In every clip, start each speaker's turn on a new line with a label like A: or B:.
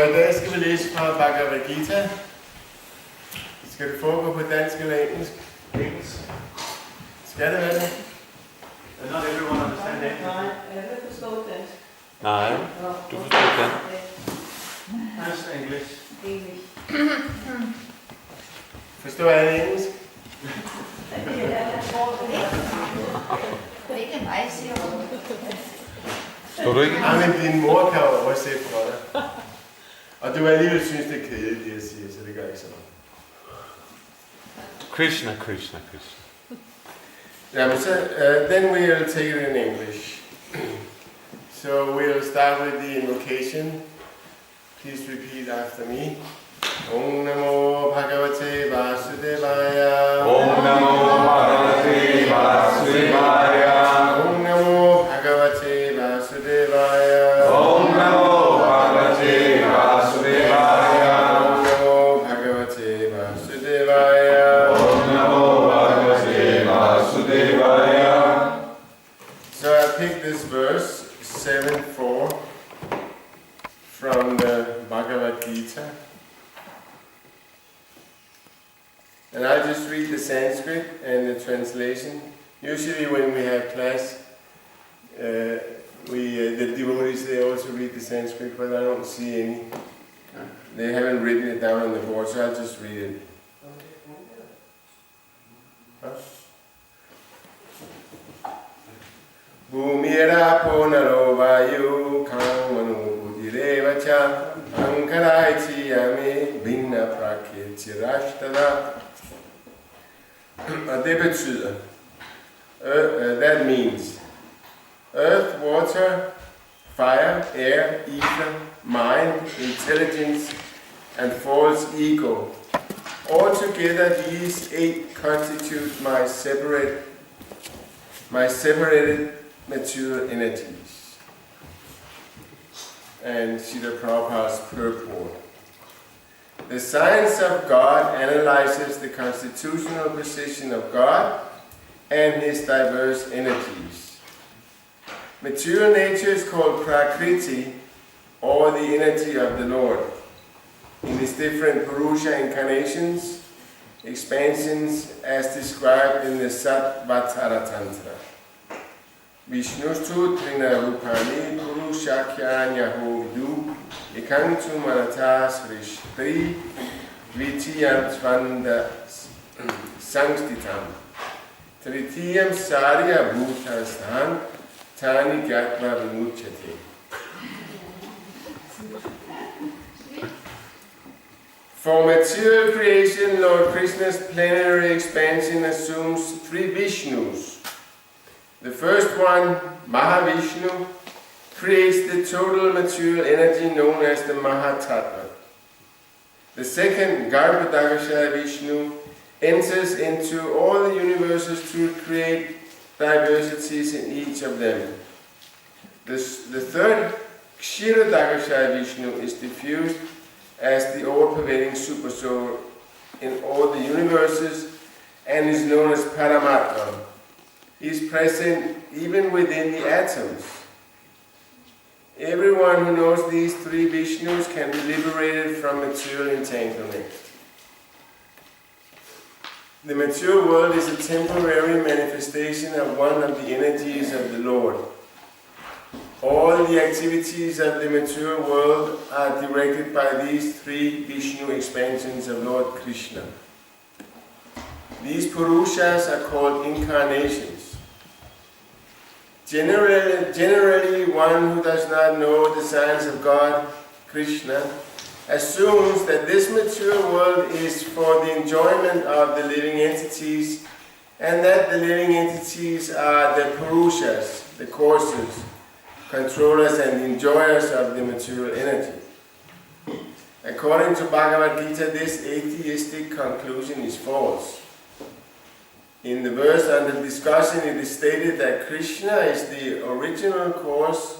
A: I dag skal vi læse fra Bhagavad Gita. Skal det foregå på dansk eller engelsk? Engelsk. Skal det være det?
B: Not everyone understand English.
C: Nej, jeg vil forstå dansk.
D: Nej, du forstår den.
B: Just English.
C: Engelsk.
A: Forstår jeg engelsk?
C: Jeg tror det.
E: Det er ikke mig, siger hun.
D: Står du ikke?
A: Ja, men din mor kan oversætte for dig. Og du alligevel synes, det er kedeligt, det jeg siger, så det gør ikke så meget.
D: Krishna, Krishna, Krishna.
A: Yeah, so then we'll take it in English. So we'll start with the invocation. Please repeat after me. Om Namo Bhagavate Vasudevaya.
D: Om Namo Bhagavate Vasudevaya.
A: Om Namo Bhagavate Vasudevaya.
D: Om Namo Bhagavate Vasudevaya.
A: Om Namo Bhagavate Vasudevaya.
D: Om Namo Bhagavate Vasudevaya.
A: So I picked this verse 7:4 from the Bhagavad Gita. And I'll just read the Sanskrit and the translation. Usually when we have class, the devotees, they also read the Sanskrit, but I don't see any. They haven't written it down on the board, so I'll just read it. Bhumira punaro vayu kamanu buddhirevacha ankaraiti yame vinna prakriti rashtada. Og det betyder, that means, earth, water, fire, air, ether, mind, intelligence, and false ego. Altogether, these 8 constitute my separated material energies. And Srila Prabhupada's purport. The science of God analyzes the constitutional position of God and His diverse energies. Material nature is called Prakriti, or the energy of the Lord, in its different Purusha incarnations, expansions as described in the Sattvatara Tantra. Vishnustu Trinarupani Purushakhyanyaho Vidu Ekantu Manatas Rishtri Vitiyamtvanda Sangstitam Tritiyam Sarya Bhutastan Tani Gatva Vimuchate. For material creation, Lord Krishna's plenary expansion assumes 3 Vishnus. The first one, Mahavishnu, creates the total material energy known as the Mahatattva. The second, Garbhodakasha Vishnu, enters into all the universes to create diversities in each of them. The third, Kshirodakasha Vishnu, is diffused as the all-pervading Supersoul in all the universes and is known as Paramatma. He is present even within the atoms. Everyone who knows these 3 Vishnus can be liberated from material entanglement. The material world is a temporary manifestation of one of the energies of the Lord. All the activities of the material world are directed by these 3 Vishnu expansions of Lord Krishna. These Purushas are called incarnations. Generally, one who does not know the science of God, Krishna, assumes that this material world is for the enjoyment of the living entities, and that the living entities are the Purushas, the courses, controllers and enjoyers of the material energy. According to Bhagavad Gita, this atheistic conclusion is false. In the verse under discussion, it is stated that Krishna is the original cause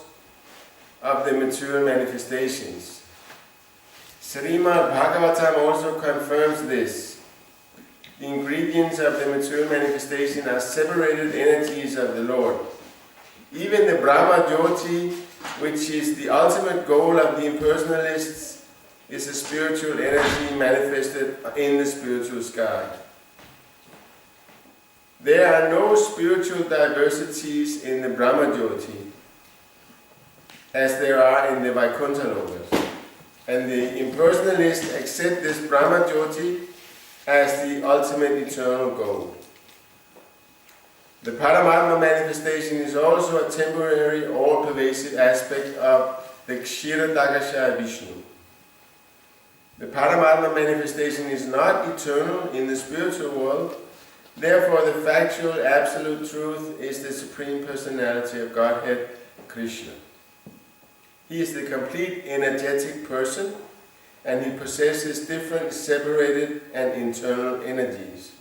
A: of the material manifestations. Srimad Bhagavatam also confirms this. The ingredients of the material manifestation are separated energies of the Lord. Even the Brahma Jyoti, which is the ultimate goal of the impersonalists, is a spiritual energy manifested in the spiritual sky. There are no spiritual diversities in the Brahma-jyoti as there are in the Vaikuntha lokas, and the impersonalists accept this Brahma-jyoti as the ultimate eternal goal. The Paramatma manifestation is also a temporary, all-pervasive aspect of the Kshiradakasha Vishnu. The Paramatma manifestation is not eternal in the spiritual world, therefore the factual absolute truth is the Supreme Personality of Godhead, Krishna. He is the complete energetic person, and he possesses different separated and internal energies.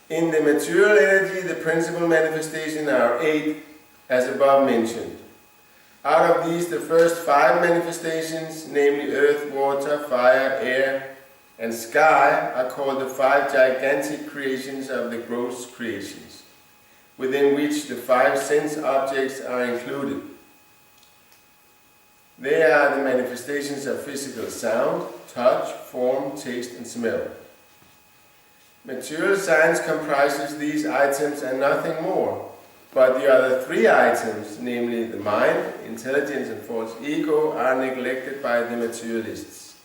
A: In the material energy, the principal manifestations are 8, as above mentioned. Out of these, the first 5 manifestations, namely earth, water, fire, air, and sky, are called the 5 gigantic creations of the gross creations, within which the 5 sense objects are included. They are the manifestations of physical sound, touch, form, taste, and smell. Material science comprises these items and nothing more, but the other 3 items, namely the mind, intelligence, and false ego, are neglected by the materialists.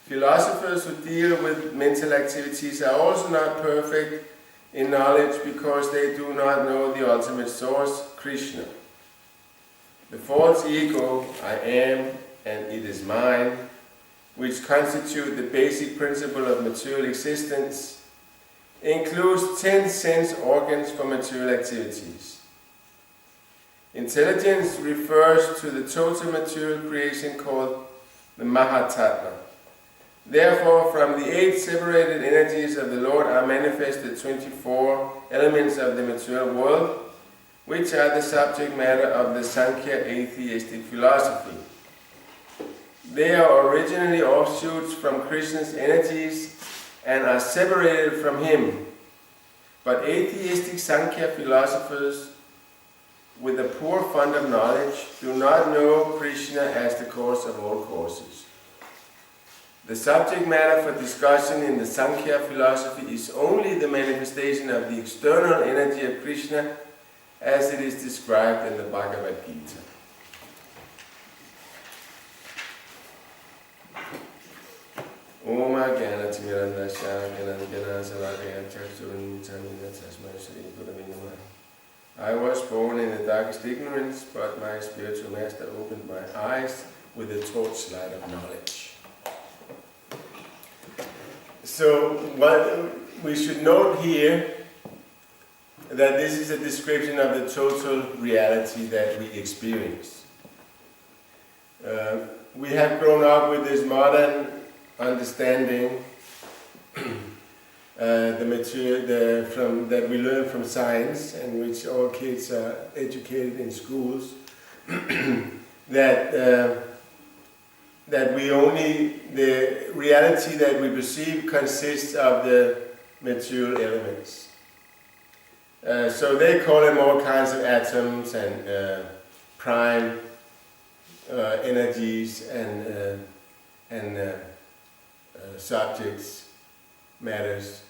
A: Philosophers who deal with mental activities are also not perfect in knowledge because they do not know the ultimate source, Krishna. The false ego, I am and it is mine, which constitute the basic principle of material existence, includes 10 sense organs for material activities. Intelligence refers to the total material creation called the Mahatattva. Therefore, from the 8 separated energies of the Lord are manifested 24 elements of the material world, which are the subject matter of the Sankhya atheistic philosophy. They are originally offshoots from Krishna's energies and are separated from him. But atheistic Sankhya philosophers with a poor fund of knowledge do not know Krishna as the cause of all causes. The subject matter for discussion in the Sankhya philosophy is only the manifestation of the external energy of Krishna as it is described in the Bhagavad Gita. Oma Gyana Timiranda Shakana Gyana Saladaya Chaksurun Tamina Tasmai Sri Guruvinaman. I was born in the darkest ignorance, but my spiritual master opened my eyes with a torchlight of knowledge. So, what we should note here that this is a description of the total reality that we experience. We have grown up with this modern understanding, the material that we learn from science, and which all kids are educated in schools, that the reality that we perceive consists of the material elements. So they call them all kinds of atoms and prime energies and subjects, matters.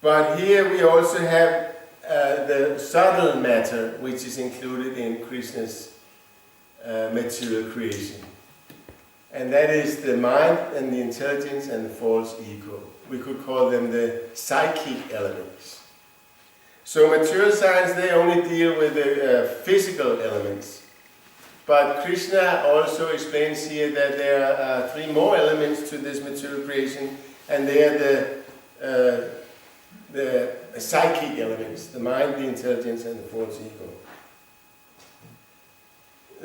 A: But here we also have the subtle matter, which is included in Krishna's material creation. And that is the mind and the intelligence and the false ego. We could call them the psychic elements. So material science, they only deal with the physical elements. But Krishna also explains here that there are 3 more elements to this material creation, and they are the psychic elements, the mind, the intelligence, and the false ego.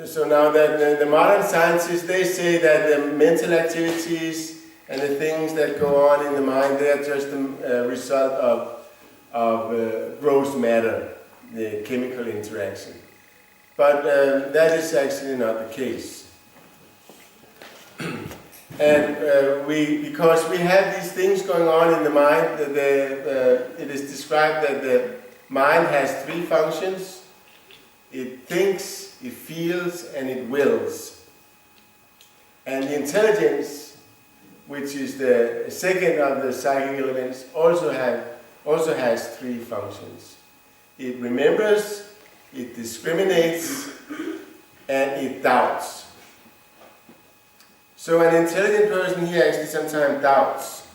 A: So now that the modern scientists, they say that the mental activities and the things that go on in the mind, they are just a result of gross matter, the chemical interaction. But that is actually not the case. And because we have these things going on in the mind, it is described that the mind has 3 functions. It thinks, it feels, and it wills. And the intelligence, which is the second of the psychic elements, also has three functions. It remembers, it discriminates, and it doubts. So an intelligent person here actually sometimes doubts.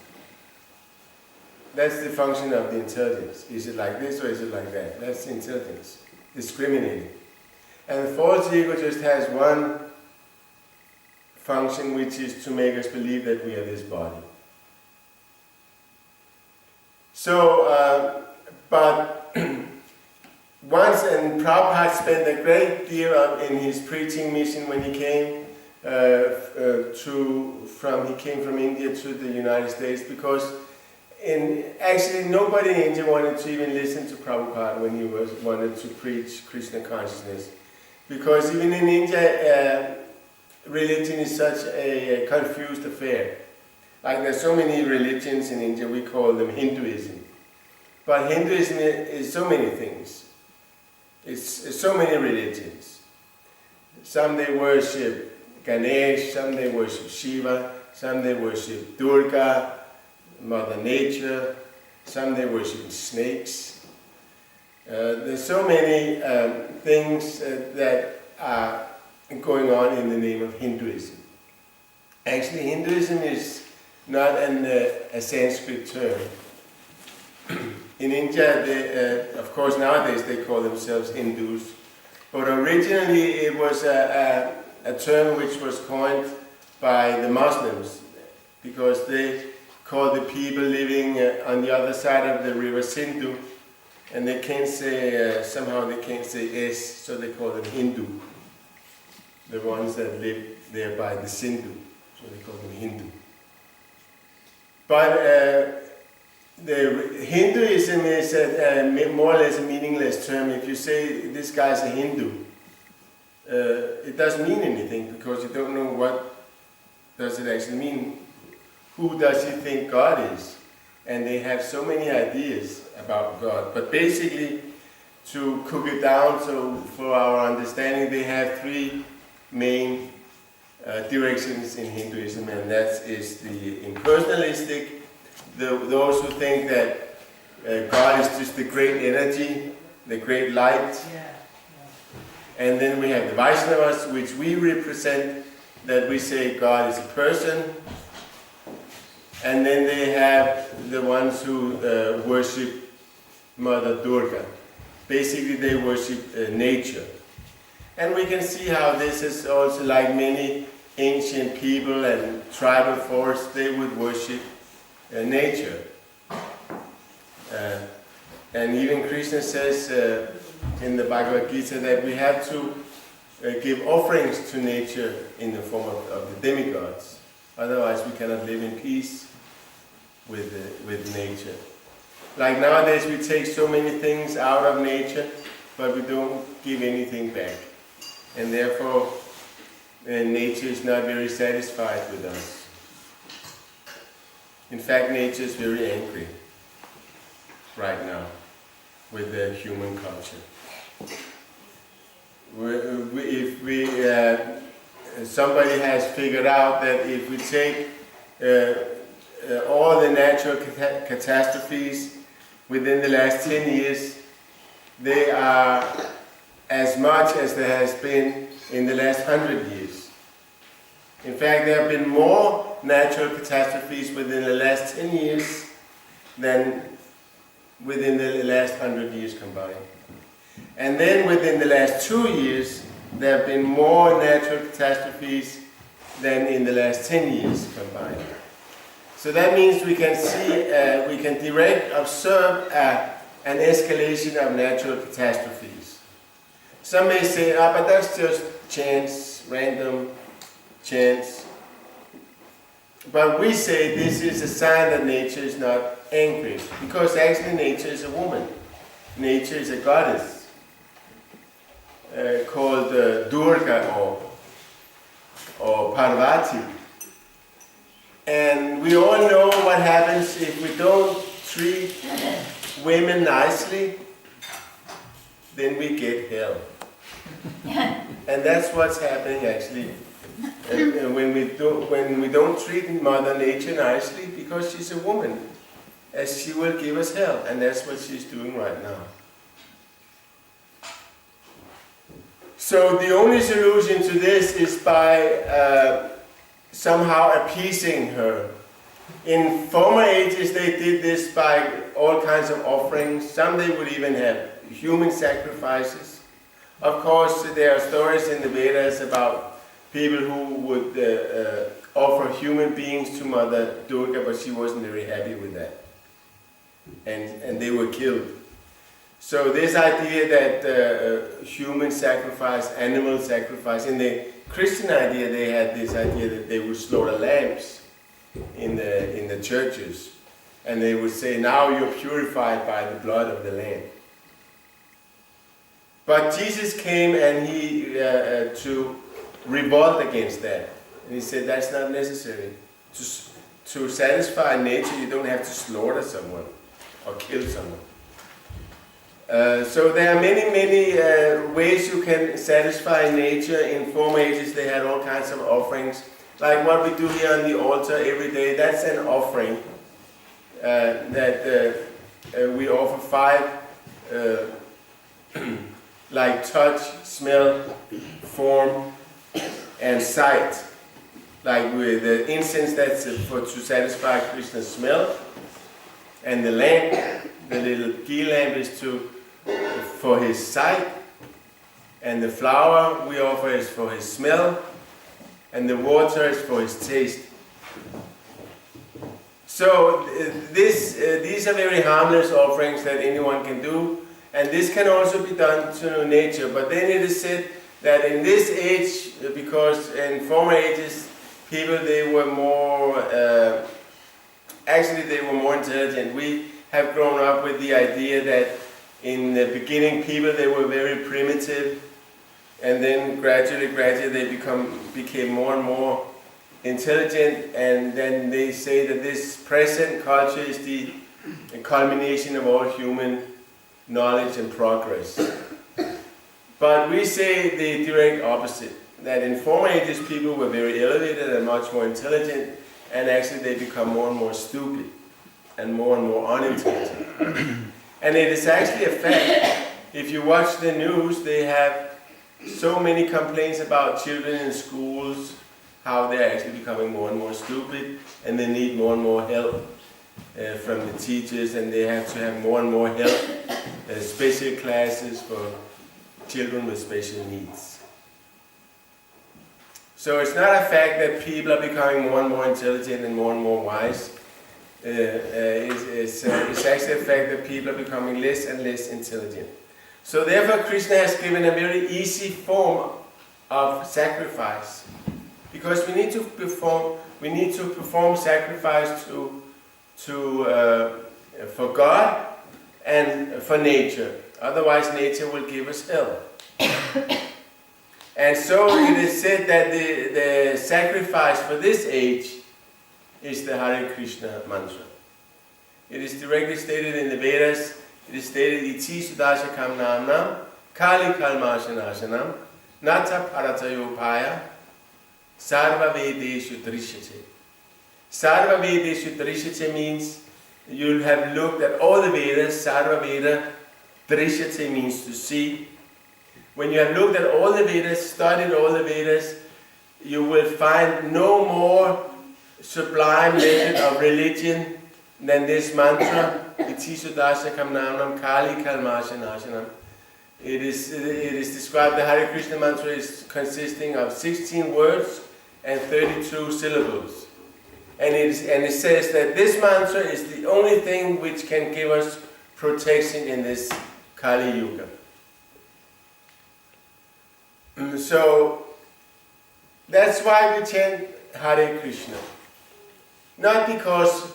A: That's the function of the intelligence. Is it like this or is it like that? That's intelligence, discriminating. And the false ego just has one function, which is to make us believe that we are this body. So, but once, and Prabhupada spent a great deal in his preaching mission when he came he came from India to the United States, because actually nobody in India wanted to even listen to Prabhupada when he wanted to preach Krishna consciousness, because even in India religion is such a confused affair. Like there's so many religions in India, we call them Hinduism. But Hinduism is so many things. It's so many religions. Some they worship Ganesh, some they worship Shiva, some they worship Durga, Mother Nature, some they worship snakes. There's so many things that are going on in the name of Hinduism. Actually, Hinduism is not a Sanskrit term. In India, of course, nowadays they call themselves Hindus, but originally it was a term which was coined by the Muslims, because they call the people living on the other side of the river Sindhu, and they can't say, somehow they can't say S, so they call them Hindu. The ones that live there by the Sindhu, so they call them Hindu. But the Hinduism is more or less a meaningless term. If you say this guy's a Hindu, it doesn't mean anything, because you don't know what does it actually mean. Who does he think God is? And they have so many ideas about God. But basically, to cook it down, so for our understanding, they have three main directions in Hinduism, and that is the impersonalistic, those who think that God is just the great energy, the great light. And then we have the Vaishnavas, which we represent, that we say God is a person. And then they have the ones who worship Mother Durga. Basically they worship nature. And we can see how this is also, like many ancient people and tribal forests, they would worship nature. And even Krishna says in the Bhagavad Gita that we have to give offerings to nature in the form of the demigods. Otherwise we cannot live in peace with nature. Like nowadays we take so many things out of nature, but we don't give anything back. And therefore nature is not very satisfied with us. In fact, nature is very angry right now with the human culture. Somebody has figured out that if we take all the natural catastrophes within the last 10 years, they are as much as there has been in the last 100 years. In fact, there have been more natural catastrophes within the last 10 years than within the last 100 years combined. And then within the last 2 years, there have been more natural catastrophes than in the last 10 years combined. So that means we can see, we can observe an escalation of natural catastrophes. Some may say, but that's just chance, random chance. But we say this is a sign that nature is not angry, because actually nature is a woman. Nature is a goddess called Durga or Parvati. And we all know what happens if we don't treat women nicely, then we get hell. And that's what's happening actually when we don't treat Mother Nature nicely, because she's a woman, as she will give us hell, and that's what she's doing right now. So the only solution to this is by somehow appeasing her. In former ages they did this by all kinds of offerings. Some they would even have human sacrifices. Of course, there are stories in the Vedas about people who would offer human beings to Mother Durga, but she wasn't very happy with that. And they were killed. So this idea that human sacrifice, animal sacrifice, in the Christian idea they had this idea that they would slaughter lambs in the churches. And they would say, now you're purified by the blood of the lamb. But Jesus came and he to revolt against that. And he said that's not necessary. To satisfy nature you don't have to slaughter someone or kill someone. So there are many ways you can satisfy nature. In former ages they had all kinds of offerings. Like what we do here on the altar every day, that's an offering. That we offer 5 like touch, smell, form, and sight. Like with the incense, that's to satisfy Krishna's smell, and the lamp, the little ghee lamp, is for his sight, and the flower we offer is for his smell, and the water is for his taste. So these are very harmless offerings that anyone can do. And this can also be done to nature. But then it is said that in this age, because in former ages, people, they were more, they were more intelligent. We have grown up with the idea that in the beginning, people, they were very primitive. And then gradually they became more and more intelligent. And then they say that this present culture is the culmination of all human knowledge and progress. But we say the direct opposite, that in former ages people were very elevated and much more intelligent, and actually they become more and more stupid and more unintelligent. And it is actually a fact. If you watch the news, they have so many complaints about children in schools, how they're actually becoming more and more stupid, and they need more and more help from the teachers, and they have to have more and more help, special classes for children with special needs. So it's not a fact that people are becoming more and more intelligent and more wise. It's actually a fact that people are becoming less and less intelligent. So therefore Krishna has given a very easy form of sacrifice, because we need to perform sacrifice for God and for nature. Otherwise nature will give us hell. And so it is said that the sacrifice for this age is the Hare Krishna mantra. It is directly stated in the Vedas. It is stated, Iti sudashakam namnam, kali kalmashanashanam, nata paratayopaya, sarva vedeshu drishyate. Sarva vedeshu drishyate means you'll have looked at all the Vedas. Sarva Veda, drishyate means to see. When you have looked at all the Vedas, studied all the Vedas, you will find no more sublime method of religion than this mantra, Iti sudashakam namnam kali kalmashanashanam. It is described, the Hare Krishna mantra is consisting of 16 words and 32 syllables. And it says that this mantra is the only thing which can give us protection in this Kali Yuga. So that's why we chant Hare Krishna. Not because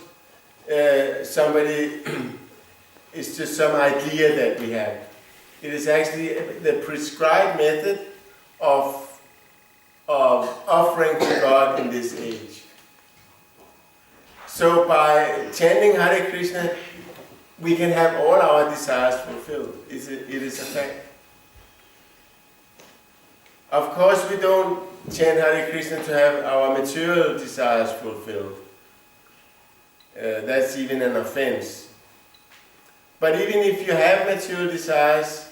A: somebody is just some idea that we have. It is actually the prescribed method of offering to God in this age. So by chanting Hare Krishna, we can have all our desires fulfilled. It is a fact. Of course, we don't chant Hare Krishna to have our material desires fulfilled. That's even an offense. But even if you have material desires,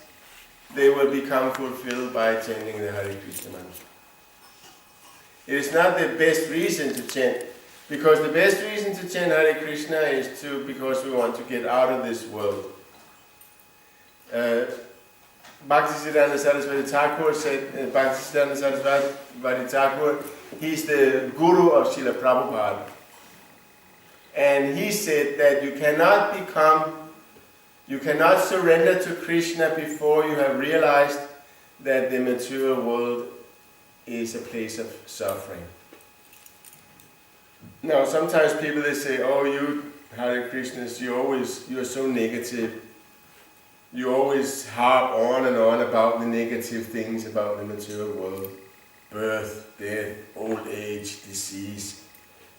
A: they will become fulfilled by chanting the Hare Krishna mantra. It is not the best reason to chant, because the best reason to chant Hare Krishna is because we want to get out of this world. Bhaktisiddhanta Saraswati Thakur said, Bhaktisiddhanta Saraswati Thakur, he's the guru of Srila Prabhupada. And he said that you cannot surrender to Krishna before you have realized that the material world is a place of suffering. Now, sometimes people they say, "Oh, you Hare Krishnas, you are so negative. You always harp on and on about the negative things about the material world, birth, death, old age, disease.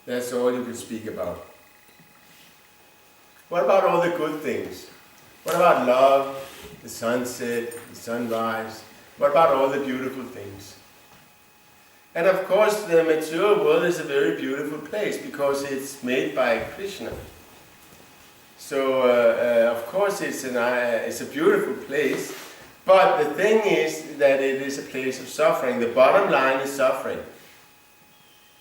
A: That's all you can speak about. What about all the good things? What about love, the sunset, the sunrise? What about all the beautiful things?" And of course, the material world is a very beautiful place because it's made by Krishna. So, of course, it's a beautiful place. But the thing is that it is a place of suffering. The bottom line is suffering.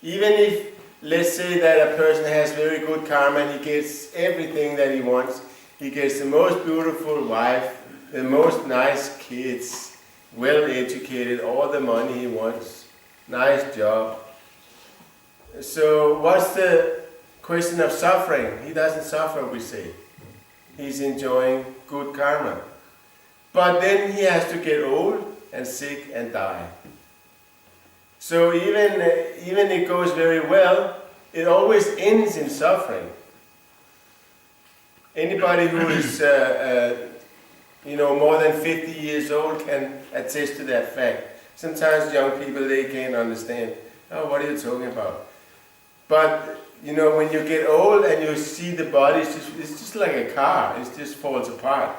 A: Even if, let's say that a person has very good karma and he gets everything that he wants, he gets the most beautiful wife, the most nice kids, well educated, all the money he wants, nice job. So what's the question of suffering? He doesn't suffer, we say. He's enjoying good karma. But then he has to get old and sick and die. So even it goes very well, it always ends in suffering. Anybody who is more than 50 years old can attest to that fact. Sometimes young people, they can't understand. Oh, what are you talking about? But when you get old and you see the body, it's just like a car. It just falls apart.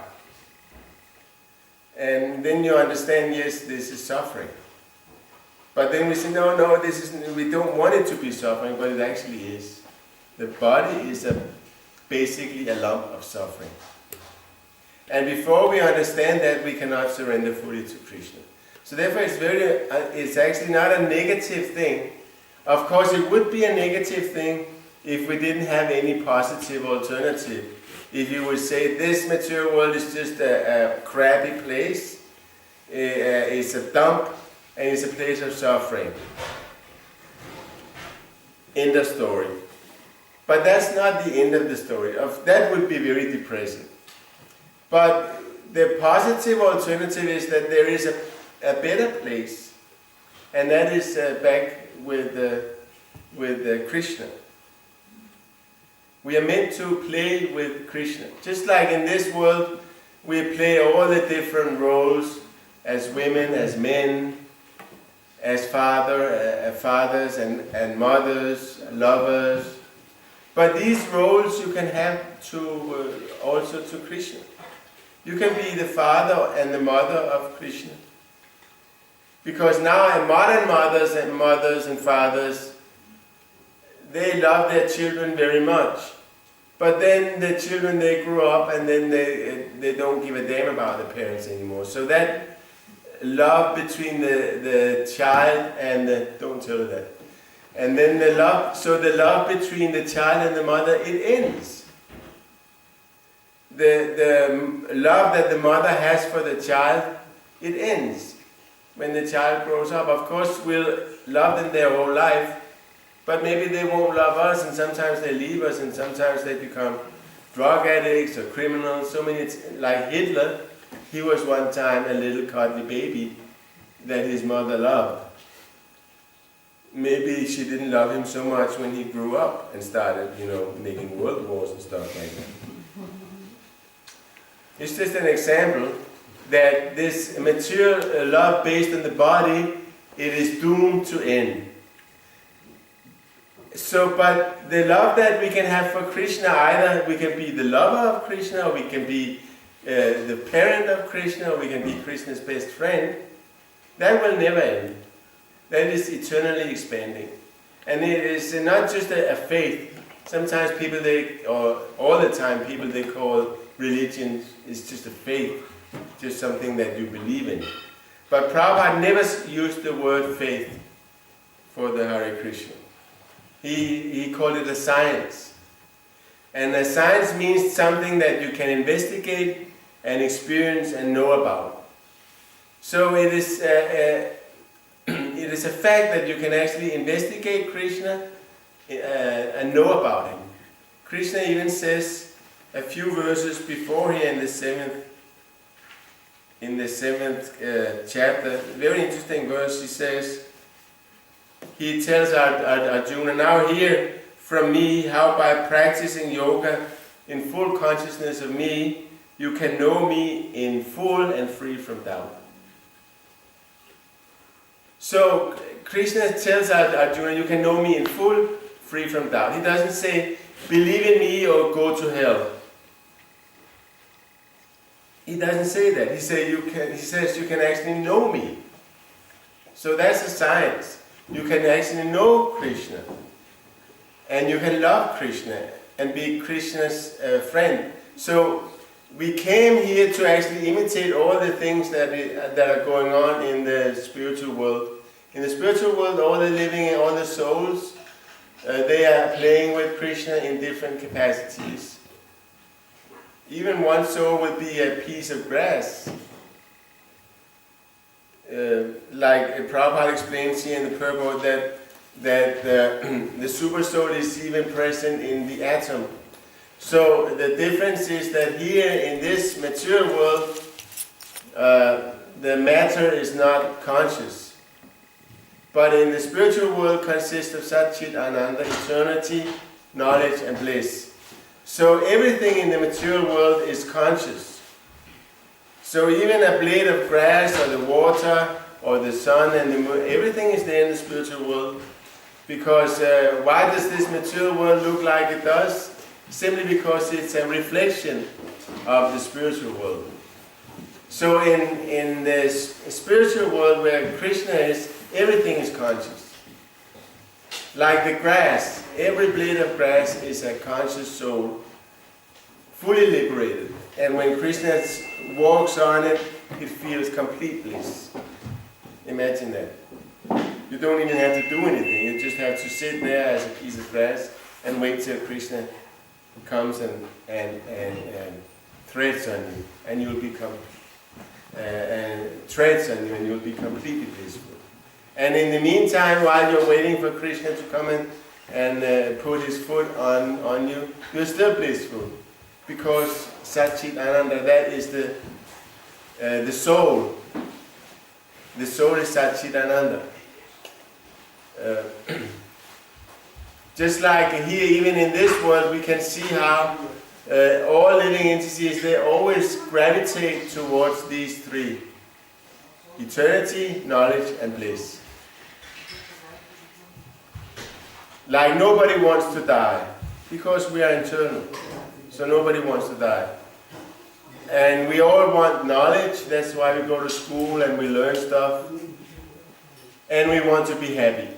A: And then you understand, yes, this is suffering. But then we say, no, we don't want it to be suffering, but it actually is. The body is basically a lump of suffering. And before we understand that, we cannot surrender fully to Krishna. So therefore it's actually not a negative thing. Of course it would be a negative thing if we didn't have any positive alternative. If you would say this material world is just a crappy place, it's a dump, and it's a place of suffering. End of story. But that's not the end of the story. That would be very depressing. But the positive alternative is that there is a better place, and that is back with Krishna. We are meant to play with Krishna. Just like in this world, we play all the different roles as women, as men, as fathers and mothers, lovers. But these roles you can have also to Krishna. You can be the father and the mother of Krishna. Because now modern mothers and fathers, they love their children very much. But then the children, they grow up and then they don't give a damn about the parents anymore. So that love between the child and don't tell her that. And then the love between the child and the mother, it ends. The love that the mother has for the child, it ends. When the child grows up, of course we'll love them their whole life, but maybe they won't love us, and sometimes they leave us, and sometimes they become drug addicts or criminals. So many, like Hitler, he was one time a little cuddly baby that his mother loved. Maybe she didn't love him so much when he grew up and started, making world wars and stuff like that. It's just an example that this material love based on the body, it is doomed to end. So, but the love that we can have for Krishna, either we can be the lover of Krishna, or we can be the parent of Krishna, or we can be Krishna's best friend, that will never end. that is eternally expanding. And it is not just a faith. Sometimes people or all the time people they call religion is just a faith, just something that you believe in. But Prabhupada never used the word faith for the Hare Krishna. He called it a science. And a science means something that you can investigate and experience and know about. So it is a fact that you can actually investigate Krishna and know about him. Krishna even says a few verses before here in the seventh chapter, very interesting verse. He tells Arjuna, now hear from me how by practicing yoga in full consciousness of me, you can know me in full and free from doubt. So Krishna tells Arjuna, you can know me in full, free from doubt. He doesn't say, believe in me or go to hell. He doesn't say that. He says you can actually know me. So that's a science. You can actually know Krishna. And you can love Krishna and be Krishna's friend. So we came here to actually imitate all the things that are going on in the spiritual world. In the spiritual world, all the living, all the souls, they are playing with Krishna in different capacities. Even one soul would be a piece of grass. Like Prabhupada explains here in the purport that the super soul is even present in the atom. So the difference is that here in this material world, the matter is not conscious. But in the spiritual world consists of Sat-Chit Ananda, eternity, knowledge and bliss. So everything in the material world is conscious. So even a blade of grass or the water or the sun and the moon, everything is there in the spiritual world. Because why does this material world look like it does? Simply because it's a reflection of the spiritual world. So in the spiritual world where Krishna is, everything is conscious. Like the grass, every blade of grass is a conscious soul, fully liberated. And when Krishna walks on it, it feels complete bliss. Imagine that. You don't even have to do anything. You just have to sit there as a piece of grass and wait till Krishna comes and treads on you, and you'll become treads on you, and you'll be completely blissful. And in the meantime, while you're waiting for Krishna to come in and put his foot on you, you're still blissful, because Sat-Chit Ananda, that is the soul. The soul is Sat-Chit Ananda. Just like here, even in this world, we can see how all living entities, they always gravitate towards these three: eternity, knowledge, and bliss. Like nobody wants to die, because we are eternal. So nobody wants to die. And we all want knowledge, that's why we go to school and we learn stuff. And we want to be happy.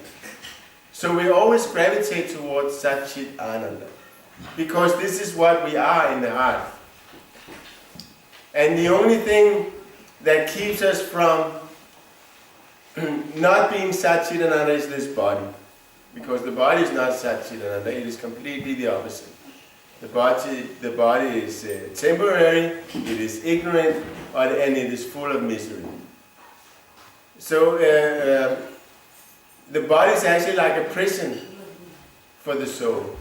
A: So we always gravitate towards Sat-Chit Ananda, because this is what we are in the heart. And the only thing that keeps us from not being Sat-Chit Ananda is this body. Because the body is not Sat-Chit Ananda, it is completely the opposite. The body is temporary, it is ignorant, and it is full of misery. So the body is actually like a prison for the soul.